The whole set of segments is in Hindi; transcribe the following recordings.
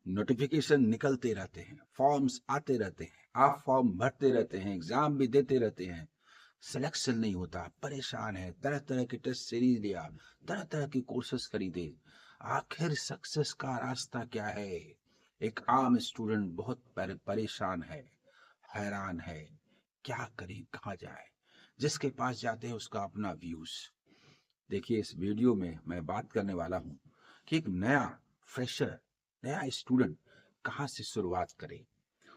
नोटिफिकेशन निकलते रहते हैं, फॉर्म्स आते रहते हैं, आप फॉर्म भरते रहते हैं, एग्जाम भी देते रहते हैं, सिलेक्शन नहीं होता, परेशान है, तरह तरह के टेस्ट सीरीज लिया, तरह तरह के कोर्सेस खरीदे। आखिर सक्सेस का रास्ता क्या है? एक आम स्टूडेंट बहुत परेशान है, हैरान है, क्या करे, कहाँ जाए। जिसके पास जाते हैं उसका अपना व्यूज। देखिए, इस वीडियो में मैं बात करने वाला हूँ कि एक नया फ्रेशर, नया स्टूडेंट कहाँ से शुरुआत करे,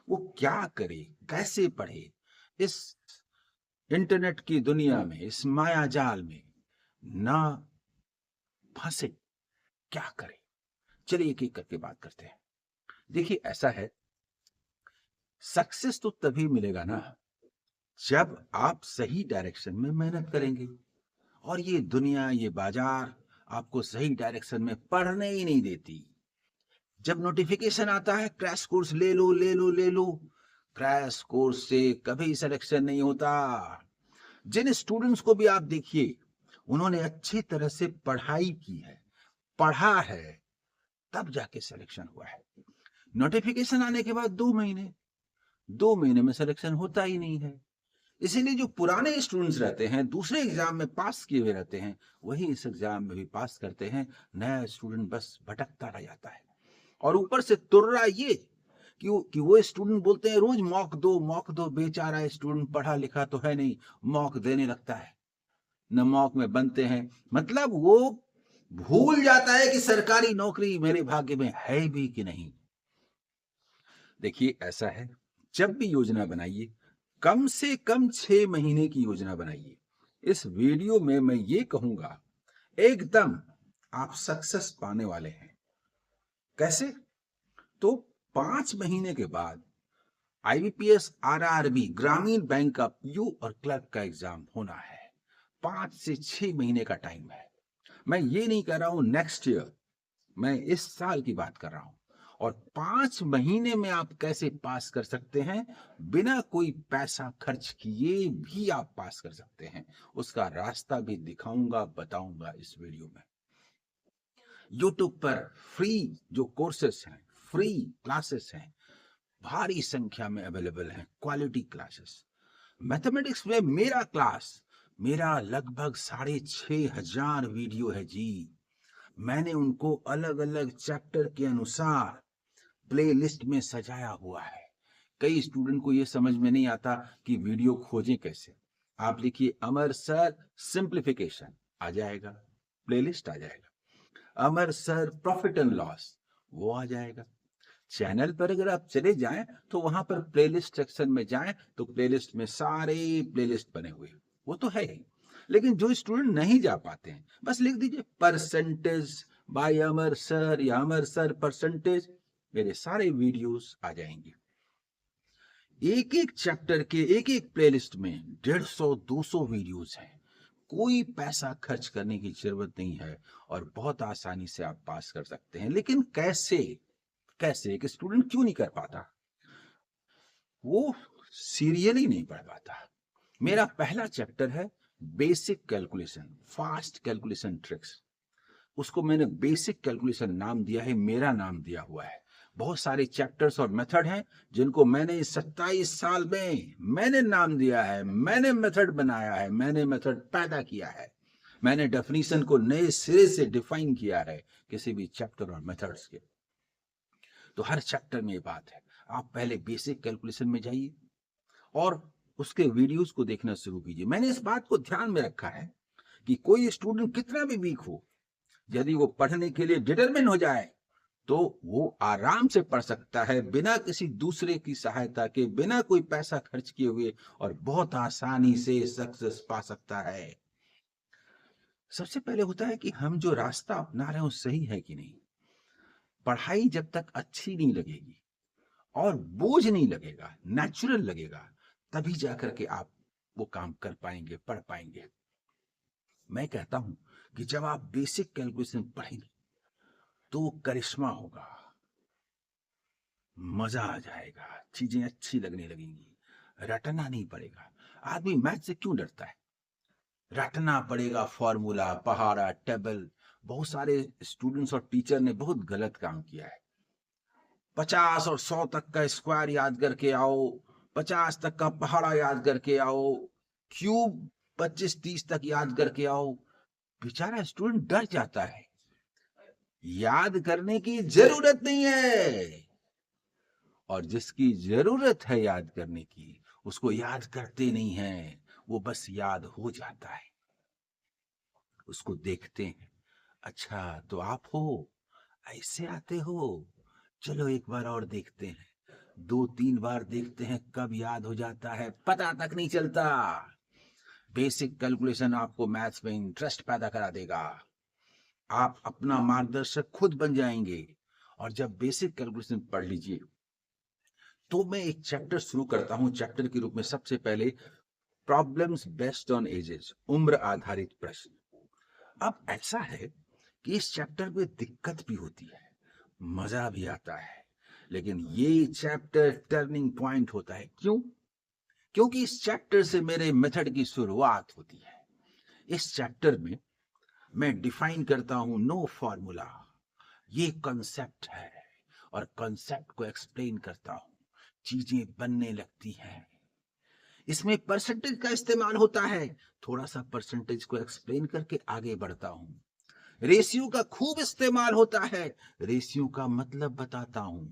वो क्या करे, कैसे पढ़े, इस इंटरनेट की दुनिया में, इस माया जाल में ना फंसे, क्या करे। चलिए एक एक करके बात करते हैं। देखिए, ऐसा है, सक्सेस तो तभी मिलेगा ना जब आप सही डायरेक्शन में मेहनत करेंगे। और ये दुनिया, ये बाजार आपको सही डायरेक्शन में पढ़ने ही नहीं देती। जब नोटिफिकेशन आता है क्रैश कोर्स ले लो ले लो ले लो, क्रैश कोर्स से कभी सिलेक्शन नहीं होता। जिन स्टूडेंट्स को भी आप देखिए, उन्होंने अच्छी तरह से पढ़ाई की है, पढ़ा है, तब जाके सिलेक्शन हुआ है। नोटिफिकेशन आने के बाद 2 महीने, 2 महीने में सिलेक्शन होता ही नहीं है। इसीलिए जो पुराने स्टूडेंट्स रहते हैं, दूसरे एग्जाम में पास किए हुए रहते हैं, वही इस एग्जाम में भी पास करते हैं। नया स्टूडेंट बस भटकता रह जाता है। और ऊपर से तुर्रा ये कि वो स्टूडेंट बोलते हैं रोज मॉक दो, बेचारा स्टूडेंट पढ़ा लिखा तो है नहीं, मॉक देने लगता है, न मॉक में बनते हैं। मतलब वो भूल जाता है कि सरकारी नौकरी मेरे भाग्य में है भी कि नहीं। देखिए, ऐसा है, जब भी योजना बनाइए, कम से कम 6 महीने की योजना बनाइए। इस वीडियो में मैं ये कहूंगा, एकदम आप सक्सेस पाने वाले हैं। कैसे? तो 5 महीने के बाद आईबीपीएस, आरआरबी, ग्रामीण बैंक का पीओ और क्लर्क का एग्जाम होना है। 5 से 6 महीने का टाइम है। मैं ये नहीं कह रहा हूं नेक्स्ट ईयर, मैं इस साल की बात कर रहा हूं। और 5 महीने में आप कैसे पास कर सकते हैं, बिना कोई पैसा खर्च किए भी आप पास कर सकते हैं। उसका रास्ता भी दिखाऊंगा, बताऊंगा इस वीडियो में। यूट्यूब पर फ्री जो कोर्सेस हैं, फ्री क्लासेस हैं, भारी संख्या में अवेलेबल हैं, क्वालिटी क्लासेस। मैथमेटिक्स में मेरा क्लास, मेरा लगभग 6,500 वीडियो है जी। मैंने उनको अलग अलग चैप्टर के अनुसार प्ले लिस्ट में सजाया हुआ है। कई स्टूडेंट को यह समझ में नहीं आता कि वीडियो खोजें कैसे। आप लिखिए अमर सर सिंप्लीफिकेशन, आ जाएगा, प्लेलिस्ट आ जाएगा। अमर सर प्रॉफिट एंड लॉस, वो आ जाएगा। चैनल पर अगर आप चले जाएं तो वहां पर प्लेलिस्ट सेक्शन में जाएं तो प्लेलिस्ट में सारे प्लेलिस्ट बने हुए, वो तो है ही। लेकिन जो स्टूडेंट नहीं जा पाते हैं, बस लिख दीजिए परसेंटेज बाय अमर सर या अमर सर परसेंटेज, मेरे सारे वीडियोस आ जाएंगे। एक एक चैप्टर के एक एक प्लेलिस्ट में 150-200 वीडियोस हैं। कोई पैसा खर्च करने की जरूरत नहीं है और बहुत आसानी से आप पास कर सकते हैं। लेकिन कैसे? कैसे एक स्टूडेंट क्यों नहीं कर पाता? वो सीरियली नहीं पढ़ पाता। मेरा पहला चैप्टर है basic calculation, fast calculation tricks. उसको मैंने बेसिक कैलकुलेशन नाम दिया है, मेरा नाम दिया हुआ है। बहुत सारे चैप्टर्स और मेथड हैं जिनको मैंने 27 साल में मैंने नाम दिया है, मैंने मेथड बनाया है, मैंने मेथड पैदा किया है, मैंने डेफिनेशन को नए सिरे से डिफाइन किया है किसी भी चैप्टर और मेथड्स के। तो हर चैप्टर में ये बात है। आप पहले बेसिक कैलकुलेशन में जाइए और उसके वीडियोस को देखना शुरू कीजिए। मैंने इस बात को ध्यान में रखा है कि कोई स्टूडेंट कितना भी वीक हो, यदि वो पढ़ने के लिए डिटरमिन हो जाए तो वो आराम से पढ़ सकता है, बिना किसी दूसरे की सहायता के, बिना कोई पैसा खर्च किए हुए, और बहुत आसानी से सक्सेस पा सकता है। सबसे पहले होता है कि हम जो रास्ता अपना रहे हैं वो सही है कि नहीं। पढ़ाई जब तक अच्छी नहीं लगेगी और बोझ नहीं लगेगा, नेचुरल लगेगा, तभी जाकर के आप वो काम कर पाएंगे, पढ़ पाएंगे। मैं कहता हूं कि जब आप बेसिक कैलकुलेशन पढ़ेंगे तो करिश्मा होगा, मजा आ जाएगा, चीजें अच्छी लगने लगेंगी, रटना नहीं पड़ेगा। आदमी मैथ से क्यों डरता है? रटना पड़ेगा, फॉर्मूला, पहाड़ा, टेबल। बहुत सारे स्टूडेंट्स और टीचर ने बहुत गलत काम किया है। 50 और 100 तक का स्क्वायर याद करके आओ, 50 तक का पहाड़ा याद करके आओ, क्यूब 25-30 तक याद करके आओ। बेचारा स्टूडेंट डर जाता है। याद करने की जरूरत नहीं है, और जिसकी जरूरत है याद करने की, उसको याद करते नहीं है, वो बस याद हो जाता है। उसको देखते हैं, अच्छा तो आप हो, ऐसे आते हो, चलो एक बार और देखते हैं। 2-3 बार देखते हैं, कब याद हो जाता है पता तक नहीं चलता। बेसिक कैलकुलेशन आपको मैथ्स में इंटरेस्ट पैदा करा देगा। आप अपना मार्गदर्शक खुद बन जाएंगे। और जब बेसिक कैलकुलेशन पढ़ लीजिए, तो मैं एक चैप्टर शुरू करता हूं। चैप्टर के रूप में सबसे पहले प्रॉब्लम्स बेस्ड ऑन एजेस, उम्र आधारित प्रश्न। अब ऐसा है कि इस चैप्टर में दिक्कत भी होती है, मजा भी आता है, लेकिन ये चैप्टर टर्निंग पॉइंट होता है। क्यों? क्योंकि इस चैप्टर से मेरे मेथड की शुरुआत होती है। इस चैप्टर में मैं डिफाइन करता हूं नो फॉर्मूला, ये कॉन्सेप्ट है, और कॉन्सेप्ट को एक्सप्लेन करता हूं, चीजें बनने लगती हैं। इसमें परसेंटेज का इस्तेमाल होता है, थोड़ा सा परसेंटेज को एक्सप्लेन करके आगे बढ़ता हूं। रेशियो का खूब इस्तेमाल होता है, रेशियो का मतलब बताता हूं।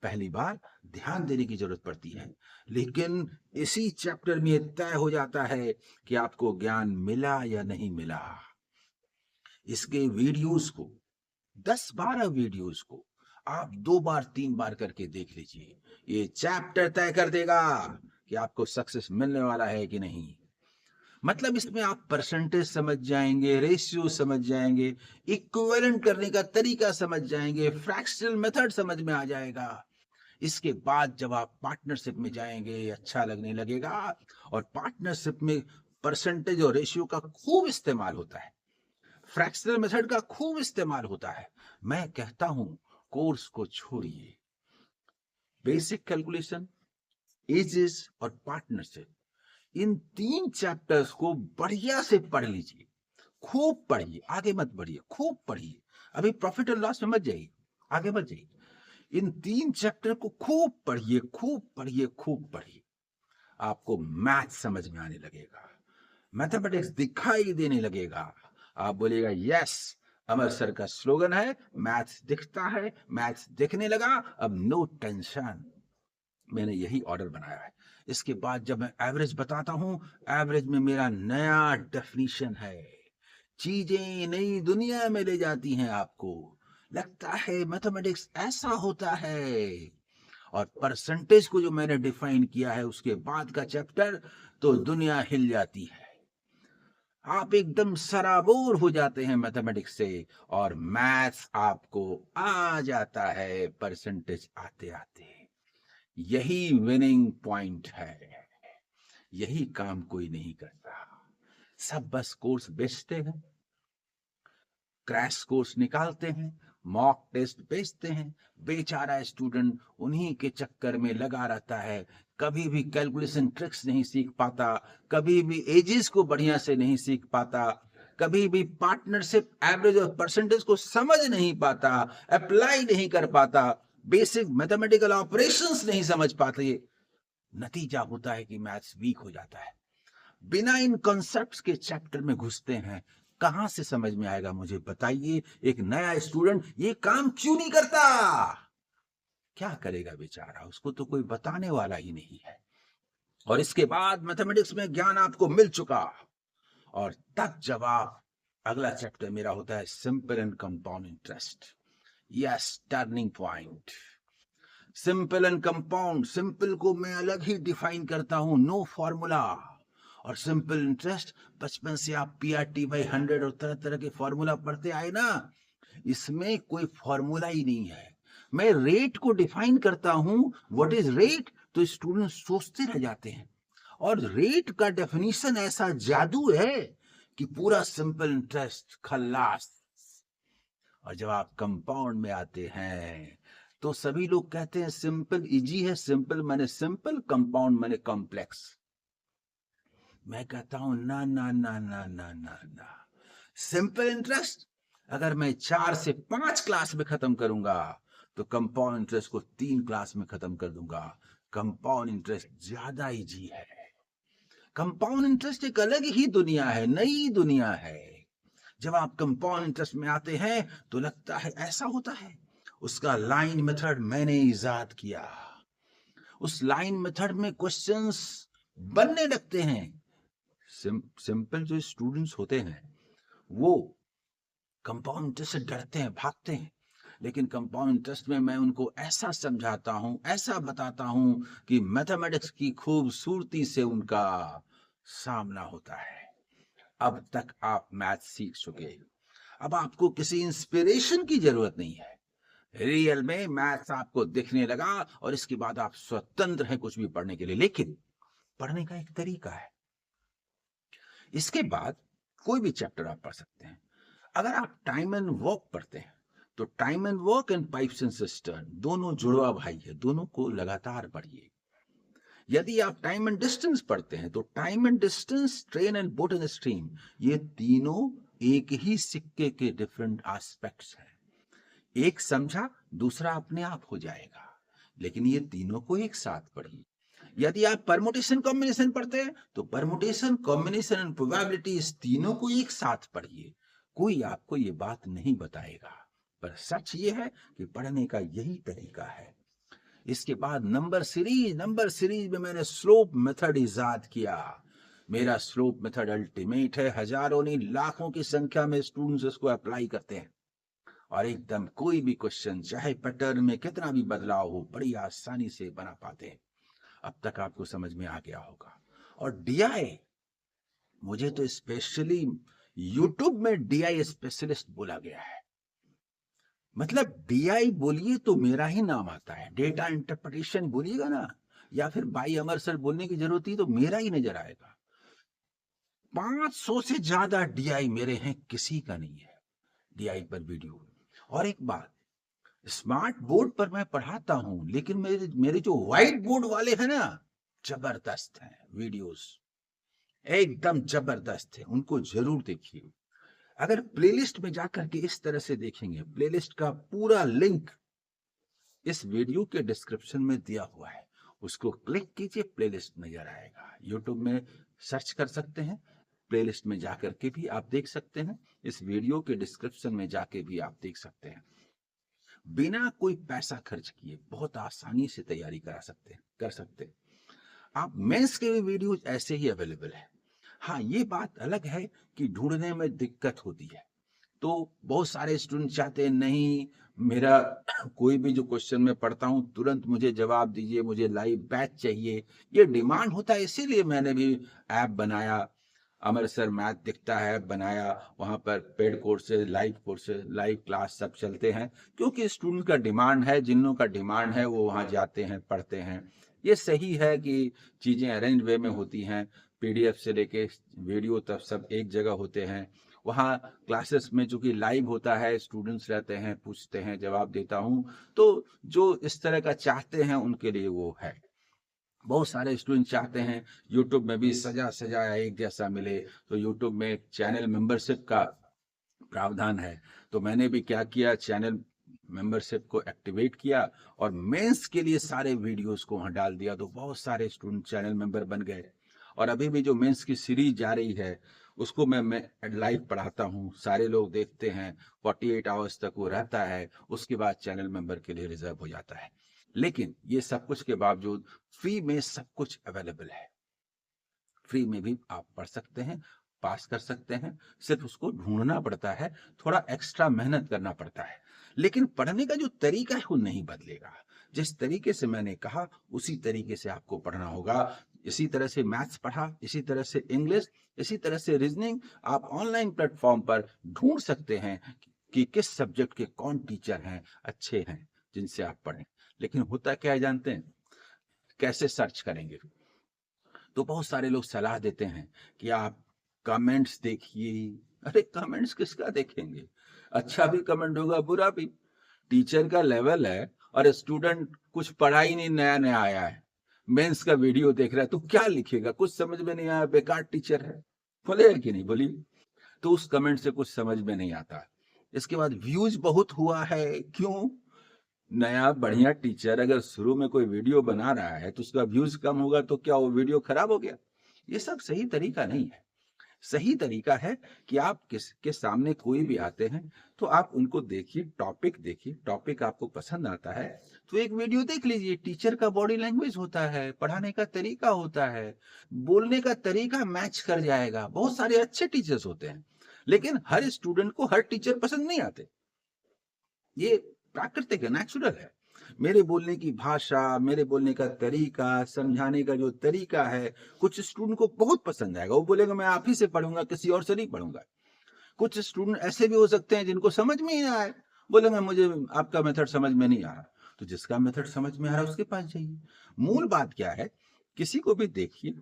पहली बार ध्यान देने की जरूरत पड़ती है, लेकिन इसी चैप्टर में यह तय हो जाता है कि आपको ज्ञान मिला या नहीं मिला। इसके वीडियोस को, 10-12 वीडियोस को आप 2 बार 3 बार करके देख लीजिए। ये चैप्टर तय कर देगा कि आपको सक्सेस मिलने वाला है कि नहीं। मतलब इसमें आप परसेंटेज समझ जाएंगे, रेशियो समझ जाएंगे, इक्विवेलेंट करने का तरीका समझ जाएंगे, फ्रैक्शनल मेथड समझ में आ जाएगा। इसके बाद जब आप पार्टनरशिप में जाएंगे, अच्छा लगने लगेगा। और पार्टनरशिप में परसेंटेज और रेशियो का खूब इस्तेमाल होता है, फ्रैक्शनल मेथड का खूब इस्तेमाल होता है। मैं कहता हूं कोर्स को छोड़िए, बेसिक कैलकुलेशन, एजेस और पार्टनरशिप, इन 3 चैप्टर्स को बढ़िया से पढ़ लीजिए। खूब पढ़िए, आगे मत बढ़िए, खूब पढ़िए। अभी प्रॉफिट और लॉस में मत जाइए, आगे मत जाइए। इन 3 चैप्टर को खूब पढ़िए, खूब पढ़िए, खूब पढ़िए। आपको मैथ समझ में आने लगेगा, मैथमेटिक्स दिखाई देने लगेगा। आप बोलिएगा यस, अमर सर का स्लोगन है, मैथ्स दिखता है, मैथ्स दिखने लगा, अब नो टेंशन। मैंने यही ऑर्डर बनाया है। इसके बाद जब मैं एवरेज बताता हूं, एवरेज में मेरा नया डेफिनेशन है। चीजें नई दुनिया में ले जाती हैं आपको। लगता है मैथमेटिक्स ऐसा होता है। और परसेंटेज को जो मैंने डिफाइन किया है, उसके बाद का चैप्टर, तो दुनिया हिल जाती है। आप एकदम सराबोर हो जाते हैं मैथमेटिक्स से, और मैथ्स आपको आ जाता है परसेंटेज आते आते। यही विनिंग पॉइंट है। यही काम कोई नहीं करता। सब बस कोर्स बेचते हैं, क्रैश कोर्स निकालते हैं, मॉक टेस्ट बेचते हैं। बेचारा स्टूडेंट उन्हीं के चक्कर में लगा रहता है, कभी भी कैलकुलेशन ट्रिक्स नहीं सीख पाता, कभी भी एजेस को बढ़िया से नहीं सीख पाता, कभी भी पार्टनरशिप, एवरेज और परसेंटेज को समझ नहीं पाता, अप्लाई नहीं कर पाता, बेसिक मैथमेटिकल ऑपरेशंस नहीं समझ पाते। नतीजा होता है कि मैथ्स वीक हो जाता है। बिना इन कॉन्सेप्ट्स के चैप्टर में घुसते हैं, कहां से समझ में आएगा मुझे बताइए। एक नया स्टूडेंट ये काम क्यों नहीं करता? क्या करेगा बेचारा, उसको तो कोई बताने वाला ही नहीं है। और इसके बाद मैथमेटिक्स में ज्ञान आपको मिल चुका, और तब जब आप, अगला चैप्टर मेरा होता है simple and compound interest. Yes, turning point. Simple and compound, simple को मैं अलग ही डिफाइन करता हूं, नो फॉर्मूला। और सिंपल इंटरेस्ट, बचपन से आप PRT/100 और तरह तरह के फॉर्मूला पढ़ते आए ना, इसमें कोई फॉर्मूला ही नहीं है। मैं रेट को डिफाइन करता हूं, व्हाट इज रेट, तो स्टूडेंट सोचते रह जाते हैं। और रेट का डेफिनेशन ऐसा जादू है कि पूरा सिंपल इंटरेस्ट खल्लास। और जब आप कंपाउंड में आते हैं, तो सभी लोग कहते हैं सिंपल इजी है, सिंपल माने सिंपल, कंपाउंड माने कॉम्प्लेक्स। मैं कहता हूं ना ना ना ना ना ना ना। सिंपल इंटरेस्ट अगर मैं 4 से 5 क्लास में खत्म करूंगा, तो कंपाउंड इंटरेस्ट को 3 क्लास में खत्म कर दूंगा। कंपाउंड इंटरेस्ट ज्यादा इजी है। कंपाउंड इंटरेस्ट एक अलग ही दुनिया है, नई दुनिया है। जब आप कंपाउंड इंटरेस्ट में आते हैं तो लगता है ऐसा होता है। उसका लाइन मेथड मैंने इजाद किया। उस लाइन मेथड में क्वेश्चंस बनने लगते हैं। सिंपल जो स्टूडेंट्स होते हैं वो कंपाउंड इंटरेस्ट से डरते हैं, भागते हैं। लेकिन कंपाउंड इंटरेस्ट में मैं उनको ऐसा समझाता हूं, ऐसा बताता हूं कि मैथमेटिक्स की खूबसूरती से उनका सामना होता है। अब तक आप मैथ सीख चुके, अब आपको किसी इंस्पिरेशन की जरूरत नहीं है। रियल में मैथ्स आपको दिखने लगा और इसके बाद आप स्वतंत्र हैं कुछ भी पढ़ने के लिए। लेकिन पढ़ने का एक तरीका है। इसके बाद कोई भी चैप्टर आप पढ़ सकते हैं। अगर आप टाइम एंड वर्क पढ़ते हैं तो time and work and pipes and cistern दोनों जुड़वा भाई है, दोनों को लगातार पढ़िए। यदि आप टाइम एंड डिस्टेंस पढ़ते हैं तो time and distance, train and boat and stream, ये तीनों एक ही सिक्के के डिफरेंट एस्पेक्ट्स हैं। एक समझा दूसरा अपने आप हो जाएगा, लेकिन ये तीनों को एक साथ पढ़िए। यदि आप परमुटेशन कॉम्बिनेशन पढ़ते हैं तो परमुटेशन, कॉम्बिनेशन एंड प्रोबेबिलिटी, इस तीनों को एक साथ पढ़िए। कोई आपको ये बात नहीं बताएगा, पर सच ये है कि पढ़ने का यही तरीका है। इसके बाद नंबर सीरीज में मैंने स्लोप मेथड इजाद किया। मेरा स्लोप मेथड अल्टीमेट है। हजारों नहीं लाखों की संख्या में स्टूडेंट्स इसको अप्लाई करते हैं और एकदम कोई भी क्वेश्चन चाहे पैटर्न में कितना भी बदलाव हो बड़ी आसानी से बना पाते हैं। अब तक आपको समझ में आ गया होगा। और डीआई, मुझे तो स्पेशली यूट्यूब में डीआई स्पेशलिस्ट बोला गया है। मतलब डीआई बोलिए तो मेरा ही नाम आता है। डेटा इंटरप्रिटेशन बोलिएगा ना, या फिर बाई अमर सर बोलने की जरूरत ही तो मेरा ही नजर आएगा। 500 से ज्यादा डीआई मेरे हैं, किसी का नहीं है डीआई पर वीडियो। और एक बात, स्मार्ट बोर्ड पर मैं पढ़ाता हूं, लेकिन मेरे मेरे जो व्हाइट बोर्ड वाले हैं ना, जबरदस्त हैं वीडियोस, एकदम जबरदस्त है। उनको जरूर देखिए। अगर प्लेलिस्ट में जाकर के इस तरह से देखेंगे, प्लेलिस्ट का पूरा लिंक इस वीडियो के डिस्क्रिप्शन में दिया हुआ है, उसको क्लिक कीजिए, प्लेलिस्ट नजर आएगा। यूट्यूब में सर्च कर सकते हैं, प्लेलिस्ट में जाकर के भी आप देख सकते हैं, इस वीडियो के डिस्क्रिप्शन में जाके भी आप देख सकते हैं। बिना कोई पैसा खर्च किए बहुत आसानी से तैयारी कर सकते हैं। आप मेंस के भी वीडियो ऐसे ही अवेलेबल है। हाँ, ये बात अलग है कि ढूंढने में दिक्कत होती है। तो बहुत सारे स्टूडेंट चाहते हैं नहीं, मेरा कोई भी जो क्वेश्चन मैं पढ़ता हूँ तुरंत मुझे जवाब दीजिए, मुझे लाइव बैच चाहिए, ये डिमांड होता है। इसीलिए मैंने भी ऐप बनाया, अमर सर मैथ दिखता है बनाया। वहां पर पेड कोर्सेज, लाइव क्लास सब चलते हैं, क्योंकि स्टूडेंट का डिमांड है। जिन लोगों का डिमांड है वो वहां जाते हैं, पढ़ते हैं। ये सही है कि चीजें अरेंज वे में होती हैं। पीडीएफ से लेके वीडियो तक सब एक जगह होते हैं। वहाँ क्लासेस में चूंकि लाइव होता है, स्टूडेंट्स रहते हैं, पूछते हैं, जवाब देता हूँ। तो जो इस तरह का चाहते हैं उनके लिए वो है। बहुत सारे स्टूडेंट चाहते हैं यूट्यूब में भी सजा सजाया एक जैसा मिले, तो यूट्यूब में चैनल मेंबरशिप का प्रावधान है। तो मैंने भी क्या किया, चैनल मेंबरशिप को एक्टिवेट किया और मेंस के लिए सारे वीडियोस को वहां डाल दिया। तो बहुत सारे स्टूडेंट चैनल मेंबर बन गए। और अभी भी जो मेंस की सीरीज जा रही है उसको मैं लाइव पढ़ाता हूँ, सारे लोग देखते हैं, 48 आवर्स तक वो रहता है, उसके बाद चैनल मेंबर के लिए रिजर्व हो जाता है। लेकिन ये सब कुछ के बावजूद फ्री में सब कुछ अवेलेबल है। फ्री में भी आप पढ़ सकते हैं, पास कर सकते हैं। सिर्फ उसको ढूंढना पड़ता है, थोड़ा एक्स्ट्रा मेहनत करना पड़ता है। लेकिन पढ़ने का जो तरीका है वो नहीं बदलेगा। जिस तरीके से मैंने कहा उसी तरीके से आपको पढ़ना होगा। इसी तरह से मैथ्स पढ़ा, इसी तरह से इंग्लिश, इसी तरह से रीजनिंग आप ऑनलाइन प्लेटफॉर्म पर ढूंढ सकते हैं कि किस सब्जेक्ट के कौन टीचर हैं, अच्छे हैं, जिनसे आप पढ़ें। लेकिन होता क्या है जानते हैं, कैसे सर्च करेंगे? तो बहुत सारे लोग सलाह देते हैं कि आप कमेंट्स देखिए। अरे कमेंट्स किसका देखेंगे? अच्छा भी कमेंट होगा, बुरा भी। टीचर का लेवल है और स्टूडेंट कुछ पढ़ा ही नहीं, नया नया आया है, मेंस का वीडियो देख रहा है, तो क्या लिखेगा? कुछ समझ में नहीं आया, बेकार टीचर है, बोलेगा कि नहीं? बोलिए। तो उस कमेंट से कुछ समझ में नहीं आता। इसके बाद व्यूज बहुत हुआ है, क्यों? नया बढ़िया टीचर अगर शुरू में कोई वीडियो बना रहा है तो उसका व्यूज कम होगा तो क्या वो वीडियो खराब हो गया? ये सब सही तरीका नहीं है। सही तरीका है कि आप किसके सामने कोई भी आते हैं तो आप उनको देखिए, टॉपिक आपको पसंद आता है तो एक वीडियो देख लीजिए। टीचर का बॉडी लैंग्वेज होता है, पढ़ाने का तरीका होता है, बोलने का तरीका मैच कर जाएगा। बहुत सारे अच्छे टीचर्स होते हैं, लेकिन हर स्टूडेंट को हर टीचर पसंद नहीं आते। ये प्राकृतिक है, नेचुरल है। मेरे बोलने की भाषा, मेरे बोलने का तरीका, समझाने का जो तरीका है, कुछ स्टूडेंट को बहुत पसंद आएगा। वो बोलेगा मैं आप ही से पढ़ूँगा, किसी और से नहीं पढ़ूँगा। कुछ स्टूडेंट ऐसे भी हो सकते हैं जिनको समझ में ही ना आए, बोलेंगे मुझे आपका मेथड समझ में नहीं आ रहा। तो जिसका मेथड समझ में आ रहा है उसके पास जाइए। मूल बात क्या है, किसी को भी देखिए,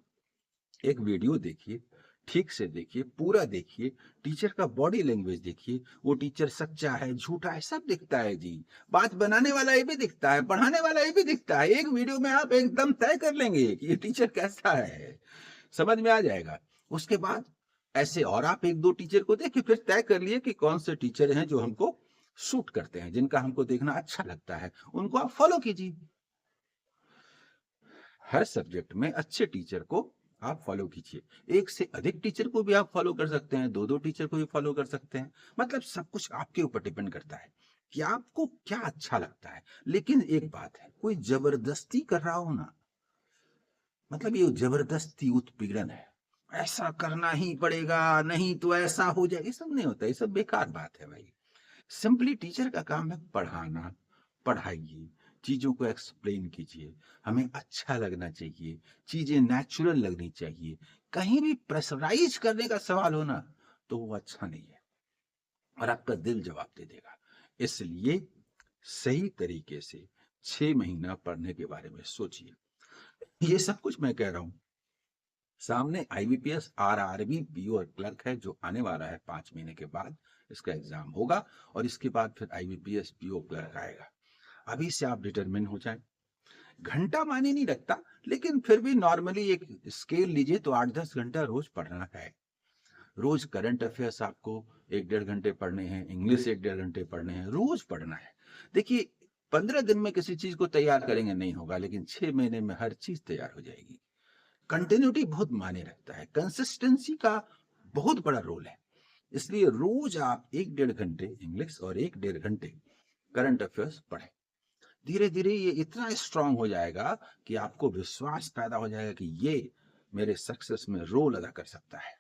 एक वीडियो देखिए, ठीक से देखिए, पूरा देखिए, टीचर का बॉडी लैंग्वेज देखिए, वो टीचर सच्चा है, झूठा है, सब दिखता है जी। बात बनाने वाला ये भी दिखता है, पढ़ाने वाला ये भी दिखता है। एक वीडियो में आप एकदम तय कर लेंगे कि ये टीचर कैसा है, समझ में आ जाएगा। उसके बाद ऐसे और आप 1-2 टीचर को देखिए, फिर तय कर लिए कि कौन से टीचर हैं जो हमको सूट करते हैं, जिनका हमको देखना अच्छा लगता है, उनको आप फॉलो कीजिए। हर सब्जेक्ट में अच्छे टीचर को आप फॉलो कीजिए। एक से अधिक टीचर को भी आप फॉलो कर सकते हैं, 2-2 टीचर को भी फॉलो कर सकते हैं। मतलब सब कुछ आपके ऊपर डिपेंड करता है कि आपको क्या अच्छा लगता है। लेकिन एक बात है, कोई जबरदस्ती कर रहा हो ना, मतलब ये जबरदस्ती उत्पीड़न है। ऐसा करना ही पड़ेगा, नहीं तो ऐसा हो जाए, ये सब नहीं होता, ये सब बेकार बात है भाई। सिंपली टीचर का काम है पढ़ाना, पढ़ाइए, चीज़ों को एक्सप्लेन कीजिए, हमें अच्छा लगना चाहिए, चीज़ें नेचुरल लगनी चाहिए। कहीं भी प्रेशराइज़ करने का सवाल हो ना, तो वो अच्छा नहीं है और आपका दिल जवाब दे देगा। इसलिए सही तरीके से 6 महीना पढ़ने के बारे में सोचिए। ये सब कुछ मैं कह रहा हूँ, सामने आईबीपीएस, आरआरबी, पीओ और क्लर्क है जो आने वाला है 5 महीने के बाद। इसका एग्जाम होगा और इसके बाद फिर आईबीपीएस, पीओ, क्लर्क आएगा। अभी से आप डिटरमिन हो जाएं। घंटा माने नहीं रखता, लेकिन फिर भी नॉर्मली एक स्केल लीजिए तो 8-10 घंटा रोज पढ़ना है। रोज करंट अफेयर्स आपको 1-1.5 घंटे पढ़ने हैं, इंग्लिश 1-1.5 घंटे पढ़ने हैं, रोज पढ़ना है। देखिए, 15 दिन में किसी चीज को तैयार करेंगे नहीं होगा, लेकिन 6 महीने में हर चीज तैयार हो जाएगी। कंटिन्यूटी बहुत मायने रखता है, कंसिस्टेंसी का बहुत बड़ा रोल है। इसलिए रोज आप 1-1.5 घंटे इंग्लिश और 1-1.5 घंटे करंट अफेयर्स पढ़ें। धीरे धीरे ये इतना स्ट्रांग हो जाएगा कि आपको विश्वास पैदा हो जाएगा कि ये मेरे सक्सेस में रोल अदा कर सकता है।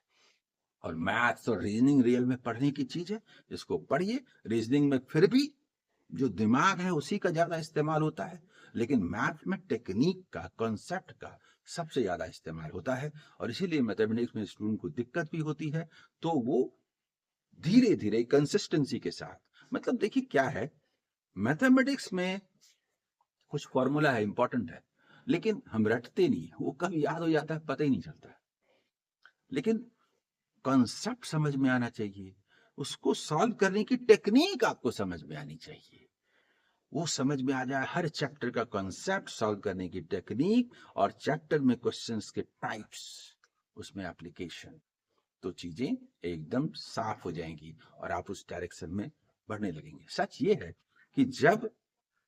और मैथ्स और रीजनिंग रियल में पढ़ने की चीज है, इसको पढ़िए। रीजनिंग में फिर भी जो दिमाग है उसी का ज्यादा इस्तेमाल होता है, लेकिन मैथ में टेक्निक का, कॉन्सेप्ट का सबसे ज्यादा इस्तेमाल होता है। और इसीलिए मैथमेटिक्स में स्टूडेंट को दिक्कत भी होती है। तो वो धीरे धीरे कंसिस्टेंसी के साथ, मतलब देखिए क्या है, मैथमेटिक्स में कुछ फॉर्मूला है, इंपॉर्टेंट है, लेकिन हम रटते नहीं है, वो कब याद हो जाता है पता ही नहीं चलता। लेकिन कॉन्सेप्ट समझ में आना चाहिए, उसको सॉल्व करने की टेक्निक आपको समझ में आनी चाहिए। वो समझ में आ जाए हर चैप्टर का कॉन्सेप्ट, सॉल्व करने की टेक्निक और चैप्टर में क्वेश्चंस के टाइप्स, उसमें एप्लीकेशन, तो चीजें एकदम साफ हो जाएंगी और आप उस डायरेक्शन में बढ़ने लगेंगे। सच ये है कि जब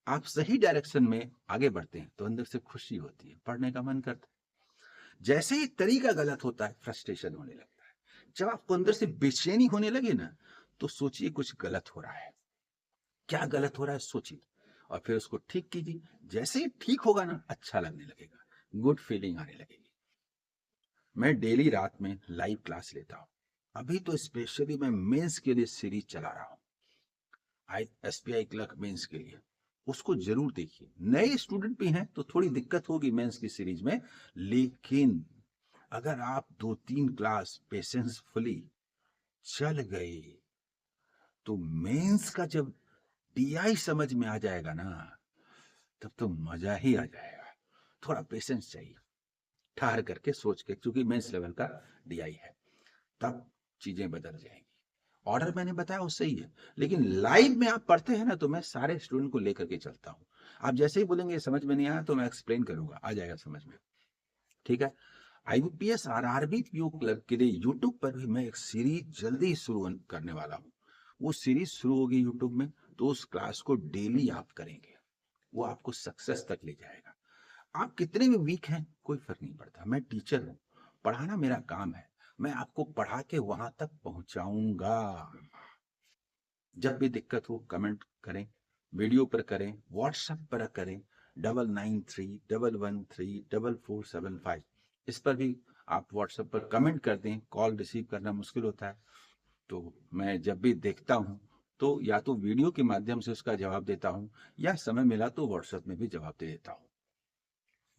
आप सही डायरेक्शन में आगे बढ़ते हैं तो अंदर से खुशी होती है, पढ़ने का मन करता है। जैसे ही तरीका गलत होता है, फ्रस्ट्रेशन होने लगता है। जब आपको अंदर से बेचैनी होने लगे ना, तो सोचिए कुछ गलत हो रहा है। क्या गलत हो रहा है सोचिए और फिर उसको ठीक कीजिए। जैसे ही ठीक होगा ना, अच्छा लगने लगेगा, गुड फीलिंग आने लगेगी। मैं डेली रात में लाइव क्लास लेता हूँ। अभी तो स्पेशली मैं मेंस के लिए सीरीज चला रहा हूँ, एसबीआई क्लर्क मेंस के लिए। उसको जरूर देखिए। नए स्टूडेंट भी हैं तो थोड़ी दिक्कत होगी मेंस की सीरीज में, लेकिन अगर आप 2-3 क्लास पेशेंसफुली चल गए तो मेंस का जब डीआई समझ में आ जाएगा ना, तब तो मजा ही आ जाएगा। थोड़ा पेशेंस चाहिए, ठहर करके सोच के, क्योंकि मेंस लेवल का डीआई है, तब चीजें बदल जाएंगी। ऑर्डर मैंने बताया वो सही है, लेकिन लाइव में आप पढ़ते हैं ना, तो मैं सारे स्टूडेंट को लेकर के चलता हूँ। आप जैसे ही बोलेंगे समझ में नहीं आया तो मैं एक्सप्लेन करूंगा, आ जाएगा समझ में। ठीक है। आईबीपीएस, आरआरबी, पीओ क्लर्क के लिए यूट्यूब पर भी मैं एक सीरीज जल्दी शुरू करने वाला हूँ। वो सीरीज शुरू होगी यूट्यूब में, तो उस क्लास को डेली आप करेंगे। वो आपको सक्सेस तक ले जाएगा। आप कितने भी वीक हैं, कोई फ़र्क नहीं पड़ता। मैं टीचर हूँ, पढ़ाना मेरा काम है। मैं आपको पढ़ा के वहाँ तक पहुँचाऊँगा। जब भी दिक्कत हो कमेंट करें, वीडियो पर करें, व्हाट्सएप पर करें, 9931134475 इस पर भी आप व्हाट्सएप पर कमेंट कर दें। कॉल रिसीव करना मुश्किल होता है, तो मैं जब भी देखता हूँ, तो या तो वीडियो के माध्यम से उसका जवाब देता हूँ या समय मिला तो व्हाट्सएप में भी जवाब दे देता हूँ।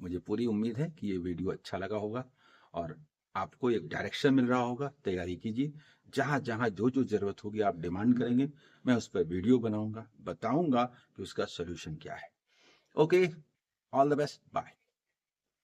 मुझे पूरी उम्मीद है कि ये वीडियो अच्छा लगा होगा और आपको एक डायरेक्शन मिल रहा होगा। तैयारी कीजिए, जहाँ-जहाँ, जो-जो ज़रूरत होगी आप डिमांड करेंगे, मैं उस पर वीडियो बनाऊँगा, बताऊँगा कि उसका सॉल्यूशन क्या है। Okay, all the best, bye.